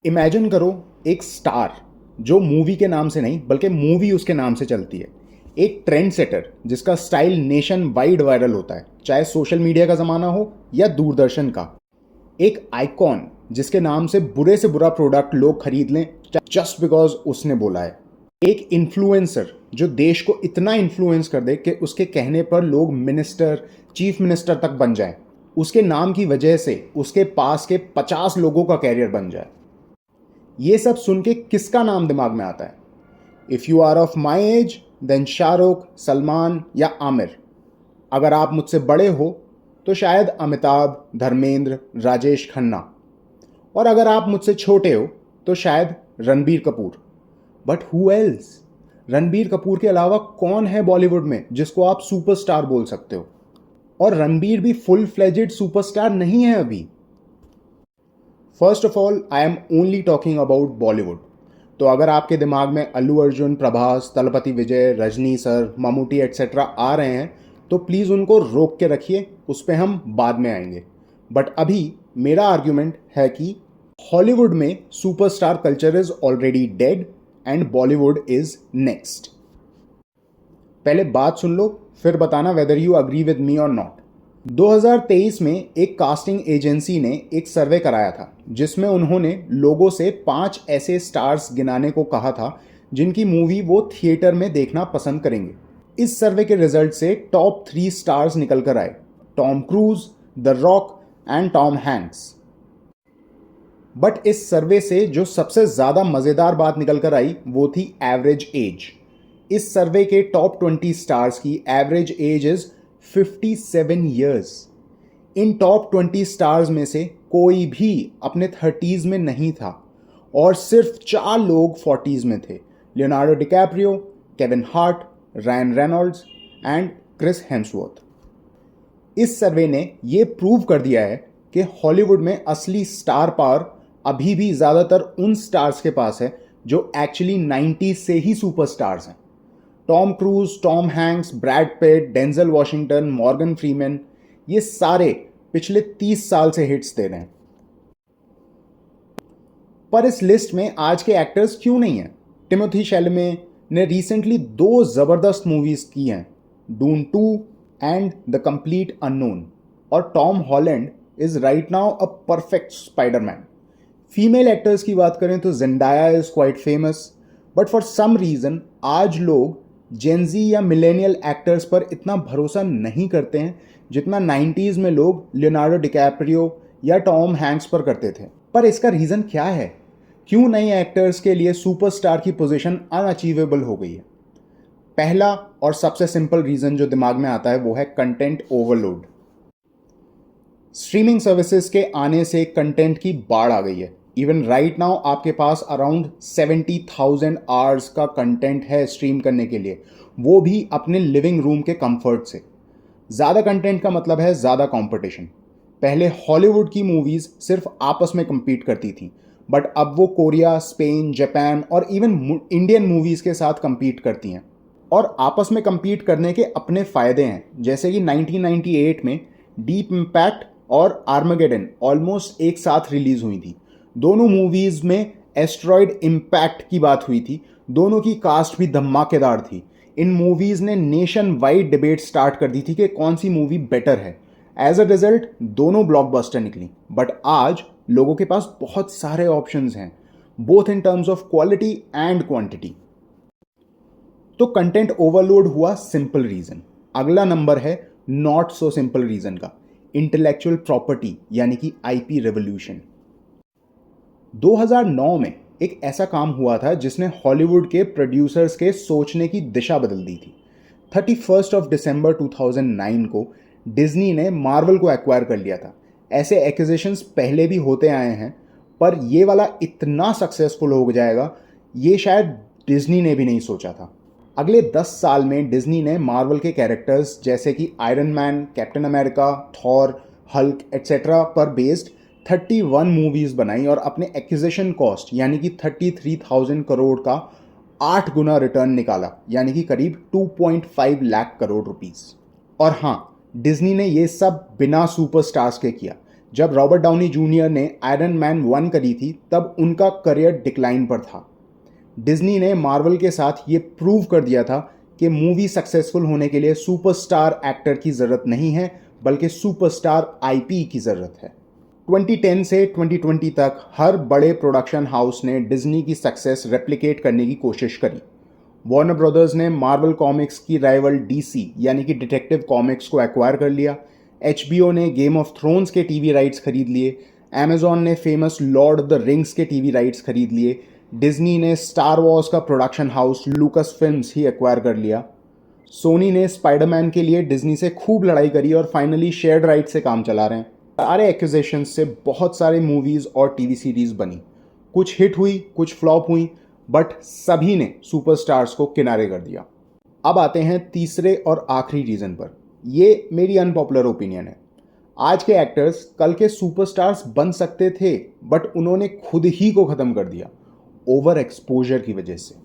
Imagine करो एक star जो मूवी के नाम से नहीं बल्कि मूवी उसके नाम से चलती है। एक ट्रेंड सेटर जिसका स्टाइल नेशन वाइड वायरल होता है, चाहे सोशल मीडिया का ज़माना हो या दूरदर्शन का। एक आइकॉन जिसके नाम से बुरा प्रोडक्ट लोग खरीद लें जस्ट बिकॉज उसने बोला है। एक इन्फ्लुएंसर जो देश को इतना इन्फ्लुएंस कर दे कि उसके कहने पर लोग मिनिस्टर, चीफ मिनिस्टर तक बन जाए। उसके नाम की वजह से उसके पास के 50 लोगों का कैरियर बन जाए। ये सब सुन के किसका नाम दिमाग में आता है? If you are of my age then Shahrukh, Salman या आमिर। अगर आप मुझसे बड़े हो तो शायद अमिताभ, धर्मेंद्र, राजेश खन्ना। और अगर आप मुझसे छोटे हो तो शायद Ranbir Kapoor. But who else? Ranbir Kapoor के अलावा कौन है बॉलीवुड में जिसको आप सुपरस्टार बोल सकते हो? और रणबीर भी फुल फ्लेजेड सुपरस्टार नहीं है अभी। First of all, I am only talking about Bollywood. तो अगर आपके दिमाग में अल्लू अर्जुन, प्रभास, तलपति विजय, रजनी सर, ममूटी एट्सेट्रा आ रहे हैं तो प्लीज़ उनको रोक के रखिए, उस पर हम बाद में आएंगे। बट अभी मेरा आर्ग्यूमेंट है कि हॉलीवुड में superstar culture is already dead and Bollywood is next. पहले बात सुन लो, फिर बताना whether you agree with me और नॉट। 2023 में एक कास्टिंग एजेंसी ने एक सर्वे कराया था जिसमें उन्होंने लोगों से 5 ऐसे स्टार्स गिनाने को कहा था जिनकी मूवी वो थिएटर में देखना पसंद करेंगे। इस सर्वे के रिजल्ट से टॉप 3 स्टार्स निकल कर आए: Tom cruise, the rock and Tom Hanks. But इस सर्वे से जो सबसे ज़्यादा मज़ेदार बात निकल कर आई वो थी एवरेज एज। इस सर्वे के टॉप 20 स्टार्स की average age is 57 years. In top 20 stars में से कोई भी अपने 30s में नहीं था और सिर्फ 4 लोग 40s में थे: Leonardo DiCaprio, Kevin Hart, Ryan Reynolds and Chris Hemsworth. इस सर्वे ने ये प्रूव कर दिया है कि हॉलीवुड में असली स्टार पावर अभी भी ज़्यादातर उन स्टार्स के पास है जो एक्चुअली 90s से ही सुपरस्टार्स हैं। Tom cruise, Tom Hanks, Brad Pitt, Denzel Washington, Morgan Freeman, ये सारे पिछले 30 साल से हिट्स दे रहे हैं। पर इस लिस्ट में आज के एक्टर्स क्यों नहीं हैं? टिमोथी शैलेमे ने रिसेंटली 2 ज़बरदस्त मूवीज़ की हैं, Dune 2 and the complete unknown. और Tom Holland is right now a perfect Spiderman. Female actors की बात करें तो Zendaya is quite famous, but for some reason आज लोग जेनजी या मिलेनियल एक्टर्स पर इतना भरोसा नहीं करते हैं जितना 90s में लोग लियोनार्डो डिकैप्रियो या टॉम हैंक्स पर करते थे। पर इसका रीज़न क्या है? क्यों नए एक्टर्स के लिए सुपरस्टार की पोजीशन अनअचीवेबल हो गई है? पहला और सबसे सिंपल रीज़न जो दिमाग में आता है वो है कंटेंट ओवरलोड। स्ट्रीमिंग सर्विसेज के आने से कंटेंट की बाढ़ आ गई है। इवन राइट नाउ आपके पास अराउंड 70,000 आवर्स का कंटेंट है स्ट्रीम करने के लिए, वो भी अपने लिविंग रूम के कंफर्ट से। ज़्यादा कंटेंट का मतलब है ज़्यादा कंपटीशन। पहले हॉलीवुड की मूवीज़ सिर्फ आपस में compete करती थी, बट अब वो कोरिया, स्पेन, जापान और इवन इंडियन मूवीज़ के साथ compete करती हैं। और आपस में compete करने के अपने फ़ायदे हैं, जैसे कि 1998 में डीप इम्पैक्ट और आर्मागेडन ऑलमोस्ट एक साथ रिलीज़ हुई थी। दोनों मूवीज़ में एस्ट्रॉयड इम्पैक्ट की बात हुई थी, दोनों की कास्ट भी धमाकेदार थी। इन मूवीज़ ने नेशन वाइड डिबेट स्टार्ट कर दी थी कि कौन सी मूवी बेटर है। एज अ रिजल्ट दोनों ब्लॉकबस्टर निकली। बट आज लोगों के पास बहुत सारे ऑप्शंस हैं, both in terms of quality and quantity. तो कंटेंट ओवरलोड हुआ सिंपल रीज़न। अगला नंबर है नॉट सो सिंपल रीज़न का, इंटेलेक्चुअल प्रॉपर्टी यानी कि आईपी रेवोल्यूशन। 2009 में एक ऐसा काम हुआ था जिसने हॉलीवुड के प्रोड्यूसर्स के सोचने की दिशा बदल दी थी। 31 ऑफ दिसंबर 2009 को डिज्नी ने मार्वल को एक्वायर कर लिया था। ऐसे एक्विजिशंस पहले भी होते आए हैं, पर ये वाला इतना सक्सेसफुल हो जाएगा ये शायद डिज्नी ने भी नहीं सोचा था। अगले 10 साल में डिज्नी ने मार्वल के कैरेक्टर्स जैसे कि iron man, captain America, Thor, Hulk etcetera पर बेस्ड 31 मूवीज़ बनाई और अपने एक्विजिशन कॉस्ट यानी कि 33,000 करोड़ का 8 गुना रिटर्न निकाला, यानी कि करीब 2.5 लाख करोड़ रुपीस। और हाँ, डिज्नी ने ये सब बिना सुपरस्टार्स के किया। जब रॉबर्ट डाउनी जूनियर ने आयरन मैन 1 करी थी तब उनका करियर डिक्लाइन पर था। डिज्नी ने मार्वल के साथ ये प्रूव कर दिया था कि मूवी सक्सेसफुल होने के लिए सुपरस्टार एक्टर की ज़रूरत नहीं है, बल्कि सुपरस्टार आईपी की ज़रूरत है। 2010 से 2020 तक हर बड़े प्रोडक्शन हाउस ने डिज्नी की सक्सेस रेप्लिकेट करने की कोशिश करी। वार्नर ब्रदर्स ने मार्वल कॉमिक्स की राइवल डीसी यानी कि डिटेक्टिव कॉमिक्स को एक्वायर कर लिया। एचबीओ ने गेम ऑफ थ्रोन्स के टीवी राइट्स खरीद लिए। अमेजॉन ने famous Lord of the rings के टीवी राइट्स खरीद लिए। डिज्नी ने स्टार वॉर्स का प्रोडक्शन हाउस लूकस फिल्म्स ही एक्वायर कर लिया। सोनी ने स्पाइडरमैन के लिए डिज्नी से खूब लड़ाई करी और फाइनली शेयर्ड राइट से काम चला रहे हैं। सारे एक्विजिशन से बहुत सारे मूवीज़ और टीवी सीरीज़ बनी, कुछ हिट हुई, कुछ फ्लॉप हुई, बट सभी ने सुपरस्टार्स को किनारे कर दिया। अब आते हैं तीसरे और आखिरी रीज़न पर। ये मेरी अनपॉपुलर ओपिनियन है। आज के एक्टर्स कल के सुपरस्टार्स बन सकते थे, बट उन्होंने खुद ही को ख़त्म कर दिया ओवर एक्सपोजर की वजह से।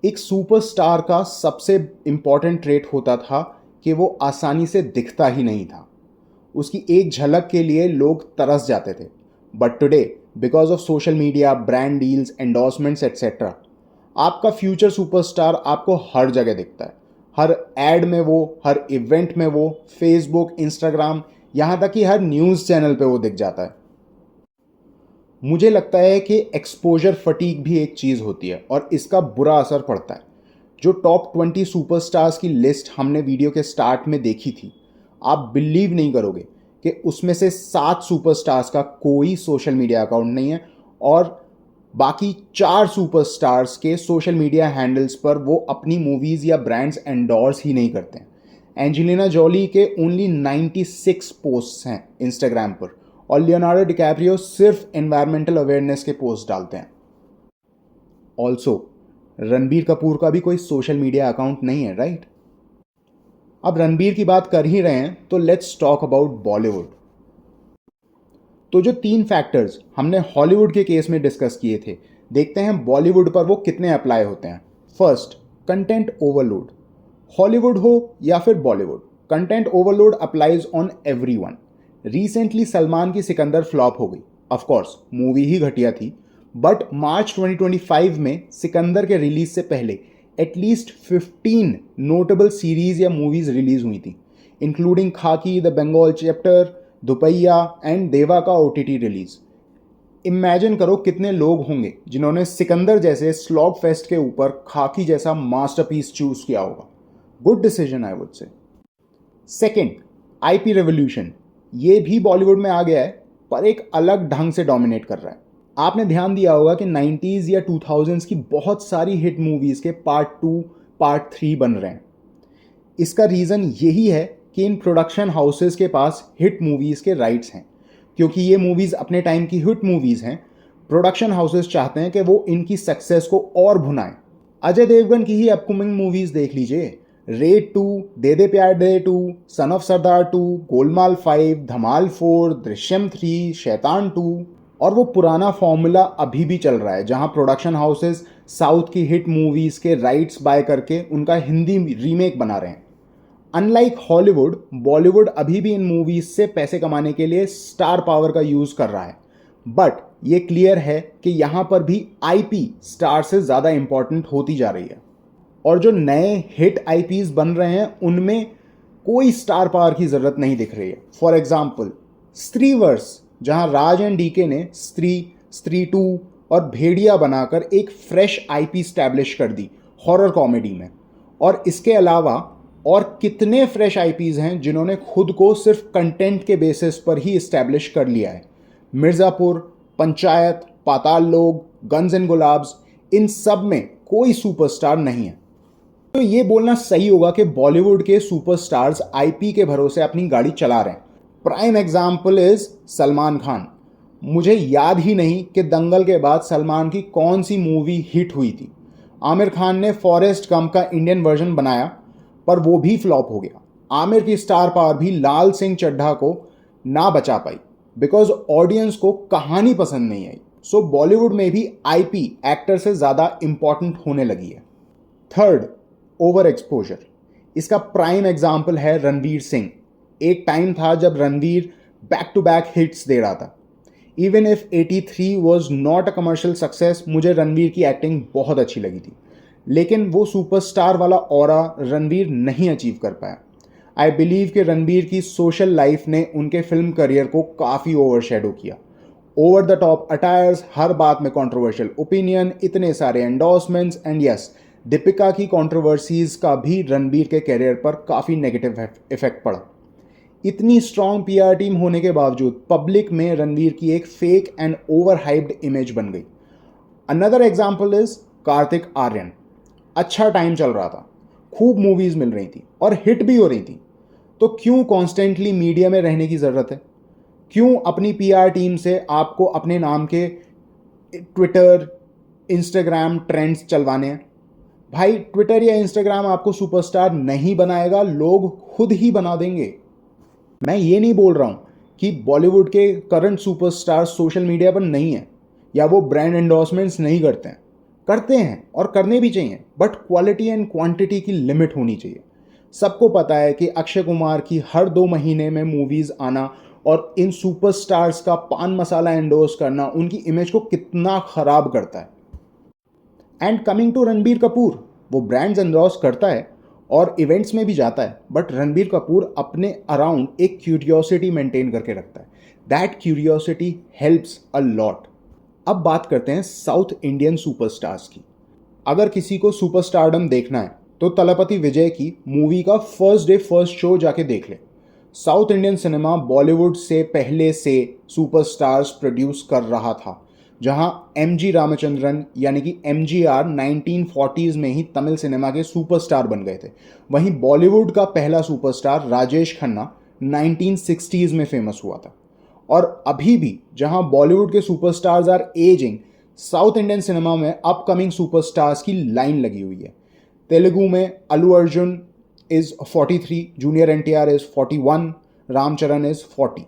एक सुपरस्टार का सबसे इम्पॉर्टेंट ट्रेट होता था कि वो आसानी से दिखता ही नहीं था। उसकी एक झलक के लिए लोग तरस जाते थे। But today because of social media, brand deals, endorsements etcetera, आपका फ्यूचर सुपरस्टार आपको हर जगह दिखता है। हर एड में वो, हर इवेंट में वो, फेसबुक, इंस्टाग्राम, यहाँ तक कि हर न्यूज़ चैनल पे वो दिख जाता है। मुझे लगता है कि एक्सपोजर फटीक भी एक चीज़ होती है और इसका बुरा असर पड़ता है। जो टॉप 20 सुपरस्टार्स की लिस्ट हमने वीडियो के स्टार्ट में देखी थी, आप बिलीव नहीं करोगे कि उसमें से 7 सुपरस्टार्स का कोई सोशल मीडिया अकाउंट नहीं है और बाकी 4 सुपरस्टार्स के सोशल मीडिया हैंडल्स पर वो अपनी मूवीज़ या ब्रांड्स एंडोर्स ही नहीं करते हैं। एंजेलिना जॉली के ओनली 96 पोस्ट्स हैं इंस्टाग्राम पर और लियोनार्डो डिकैप्रियो सिर्फ एनवायरमेंटल अवेयरनेस के पोस्ट डालते हैं। ऑल्सो रणबीर कपूर का भी कोई सोशल मीडिया अकाउंट नहीं है, राइट? अब रणबीर की बात कर ही रहे हैं तो लेट्स टॉक अबाउट बॉलीवुड। तो जो 3 फैक्टर्स हमने हॉलीवुड के केस में डिस्कस किए थे, देखते हैं बॉलीवुड पर वो कितने अप्लाई होते हैं। First, content overload. हॉलीवुड हो या फिर Bollywood, content overload applies on everyone. Recently Salman की सिकंदर फ्लॉप हो गई। ऑफ कोर्स मूवी ही घटिया थी, बट मार्च 2025 में सिकंदर के रिलीज से पहले एटलीस्ट 15 नोटेबल सीरीज या मूवीज रिलीज हुई थी, इंक्लूडिंग खाकी, द बंगाल चैप्टर, दुपैया एंड देवा का ओटीटी रिलीज। इमेजिन करो कितने लोग होंगे जिन्होंने सिकंदर जैसे स्लॉग फेस्ट के ऊपर खाकी जैसा मास्टरपीस चूज किया होगा। Good decision I would say. Second, IP revolution. ये भी बॉलीवुड में आ गया है पर एक अलग ढंग से डोमिनेट कर रहा है। आपने ध्यान दिया होगा कि 90s या 2000s की बहुत सारी हिट मूवीज़ के पार्ट 2, पार्ट 3 बन रहे हैं। इसका रीज़न यही है कि इन प्रोडक्शन हाउसेस के पास हिट मूवीज़ के राइट्स हैं। क्योंकि ये मूवीज़ अपने टाइम की हिट मूवीज़ हैं, प्रोडक्शन हाउसेस चाहते हैं कि वो इनकी सक्सेस को और भुनाएं। अजय देवगन की ही अपकमिंग मूवीज़ देख लीजिए, रेड 2, दे दे प्यार दे 2, सन ऑफ सरदार 2, गोलमाल 5, धमाल 4, दृश्यम 3, शैतान 2। और वो पुराना फॉर्मूला अभी भी चल रहा है जहां प्रोडक्शन हाउसेस साउथ की हिट मूवीज़ के राइट्स बाय करके उनका हिंदी रीमेक बना रहे हैं। अनलाइक हॉलीवुड, बॉलीवुड अभी भी इन मूवीज़ से पैसे कमाने के लिए स्टार पावर का यूज़ कर रहा है। बट ये क्लियर है कि यहाँ पर भी आईपी स्टार से ज़्यादा इंपॉर्टेंट होती जा रही है और जो नए हिट आईपीज बन रहे हैं उनमें कोई स्टार पावर की ज़रूरत नहीं दिख रही है। फॉर एग्जाम्पल स्त्रीवर्स, जहां राज एंड डीके ने स्त्री, स्त्री 2 और भेड़िया बनाकर एक फ्रेश आईपी स्टैब्लिश कर दी हॉरर कॉमेडी में। और इसके अलावा और कितने फ्रेश आईपीज हैं जिन्होंने खुद को सिर्फ कंटेंट के बेसिस पर ही इस्टेब्लिश कर लिया है। मिर्ज़ापुर, पंचायत, पाताल लोग, गन्स एंड गुलाब्स, इन सब में कोई सुपरस्टार नहीं है। तो ये बोलना सही होगा कि बॉलीवुड के सुपरस्टार्स आईपी के भरोसे अपनी गाड़ी चला रहे हैं। Prime example is Salman Khan. मुझे याद ही नहीं कि दंगल के बाद सलमान की कौन सी मूवी हिट हुई थी। आमिर खान ने फॉरेस्ट गंप का इंडियन वर्जन बनाया पर वो भी फ्लॉप हो गया। आमिर की स्टार पावर भी लाल सिंह चड्ढा को ना बचा पाई बिकॉज ऑडियंस को कहानी पसंद नहीं आई। सो बॉलीवुड में भी आईपी एक्टर से ज़्यादा इंपॉर्टेंट होने लगी है। Third, over exposure. इसका प्राइम एग्जाम्पल है रणवीर सिंह। एक टाइम था जब Ranveer back to back hits दे रहा था। Even if 83 was not a commercial success, मुझे रणवीर की एक्टिंग बहुत अच्छी लगी थी, लेकिन वो सुपरस्टार वाला ऑरा रणवीर नहीं अचीव कर पाया। आई बिलीव कि रणवीर की सोशल लाइफ ने उनके फिल्म करियर को काफ़ी ओवरशैडो किया। ओवर द टॉप अटायर्स, हर बात में कंट्रोवर्शियल ओपिनियन, इतने सारे एंडोर्समेंट्स, एंड यस, दीपिका की कंट्रोवर्सीज का भी रणवीर के करियर पर काफ़ी नेगेटिव इफेक्ट पड़ा। इतनी स्ट्रॉन्ग पीआर टीम होने के बावजूद पब्लिक में रणवीर की एक fake and over hyped image बन गई। Another example is Kartik Aaryan. अच्छा टाइम चल रहा था, खूब मूवीज मिल रही थी और हिट भी हो रही थी, तो क्यों कॉन्स्टेंटली मीडिया में रहने की ज़रूरत है? क्यों अपनी पीआर टीम से आपको अपने नाम के ट्विटर, इंस्टाग्राम ट्रेंड्स चलवाने हैं? भाई, ट्विटर या इंस्टाग्राम आपको सुपरस्टार नहीं बनाएगा, लोग खुद ही बना देंगे। मैं ये नहीं बोल रहा हूँ कि बॉलीवुड के करंट सुपरस्टार सोशल मीडिया पर नहीं है या वो ब्रांड एंडोर्समेंट्स नहीं करते हैं और करने भी चाहिए, बट क्वालिटी एंड क्वांटिटी की लिमिट होनी चाहिए। सबको पता है कि अक्षय कुमार की हर 2 महीने में मूवीज आना और इन सुपरस्टार्स का पान मसाला एंडोर्स करना उनकी इमेज को कितना खराब करता है। And coming to Ranbir Kapoor, वो ब्रांड्स एंडोर्स करता है और इवेंट्स में भी जाता है, बट रणबीर कपूर अपने अराउंड एक क्यूरियोसिटी मेंटेन करके रखता है। That curiosity helps a lot. अब बात करते हैं साउथ इंडियन सुपरस्टार्स की। अगर किसी को सुपरस्टारडम देखना है तो तलपति विजय की मूवी का फर्स्ट डे फर्स्ट शो जाके देख ले। साउथ इंडियन सिनेमा बॉलीवुड से पहले से सुपरस्टार्स प्रोड्यूस कर रहा था, जहां एमजी रामचंद्रन यानी कि एमजीआर 1940s में ही तमिल सिनेमा के सुपरस्टार बन गए थे। वहीं बॉलीवुड का पहला सुपरस्टार राजेश खन्ना 1960s में फेमस हुआ था। और अभी भी जहां बॉलीवुड के superstars are ageing, south Indian cinema में अपकमिंग सुपरस्टार्स की लाइन लगी हुई है। तेलुगु में Allu Arjun is 43, junior NTR is 41, Ramcharan is 40।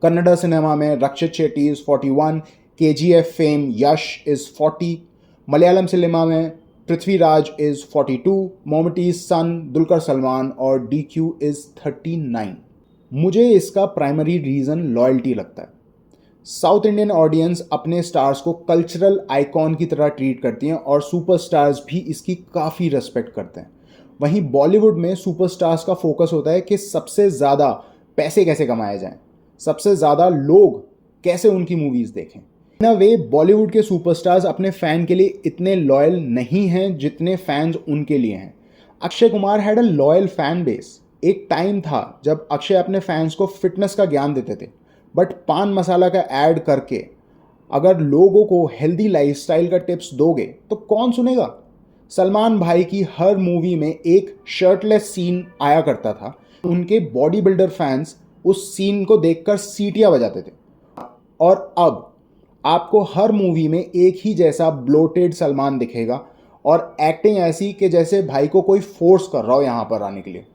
Kannada cinema में Rakshit Shetty is 41, KGF fame Yash is 40। Malayalam cinema में पृथ्वीराज इज 42, मोमटीज सन दुलकर सलमान और डीक्यू इज 39। मुझे इसका प्राइमरी रीज़न लॉयल्टी लगता है। साउथ इंडियन ऑडियंस अपने स्टार्स को कल्चरल आइकॉन की तरह ट्रीट करती हैं और सुपरस्टार्स भी इसकी काफ़ी रेस्पेक्ट करते हैं। वहीं बॉलीवुड में सुपरस्टार्स का फोकस होता है कि सबसे ज़्यादा पैसे कैसे कमाए जाएं, सबसे ज़्यादा लोग कैसे उनकी मूवीज़ देखें। इन अ वे बॉलीवुड के सुपरस्टार्स अपने फ़ैन के लिए इतने लॉयल नहीं हैं जितने फैंस उनके लिए हैं। Akshay Kumar had a loyal fan base. एक टाइम था जब अक्षय अपने फैंस को फिटनेस का ज्ञान देते थे, बट पान मसाला का ऐड करके अगर लोगों को हेल्दी लाइफस्टाइल का टिप्स दोगे तो कौन सुनेगा? सलमान भाई की हर मूवी में एक शर्टलेस सीन आया करता था, उनके बॉडी बिल्डर फैंस उस सीन को देखकर सीटियां बजाते थे। और अब आपको हर मूवी में एक ही जैसा ब्लोटेड सलमान दिखेगा और एक्टिंग ऐसी कि जैसे भाई को कोई फोर्स कर रहा हो यहाँ पर आने के लिए।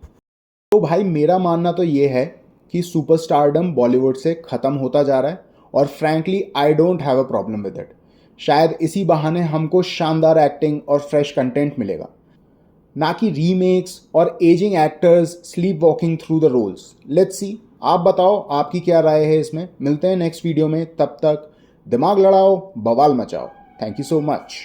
तो भाई, मेरा मानना तो ये है कि सुपरस्टारडम बॉलीवुड से ख़त्म होता जा रहा है और frankly I don't have a problem with it. शायद इसी बहाने हमको शानदार एक्टिंग और फ्रेश कंटेंट मिलेगा, ना कि रीमेक्स और ageing actors sleep walking through the roles. Let's see, आप बताओ आपकी क्या राय है इसमें। मिलते हैं नेक्स्ट वीडियो में, तब तक दिमाग लड़ाओ, बवाल मचाओ। Thank you so much.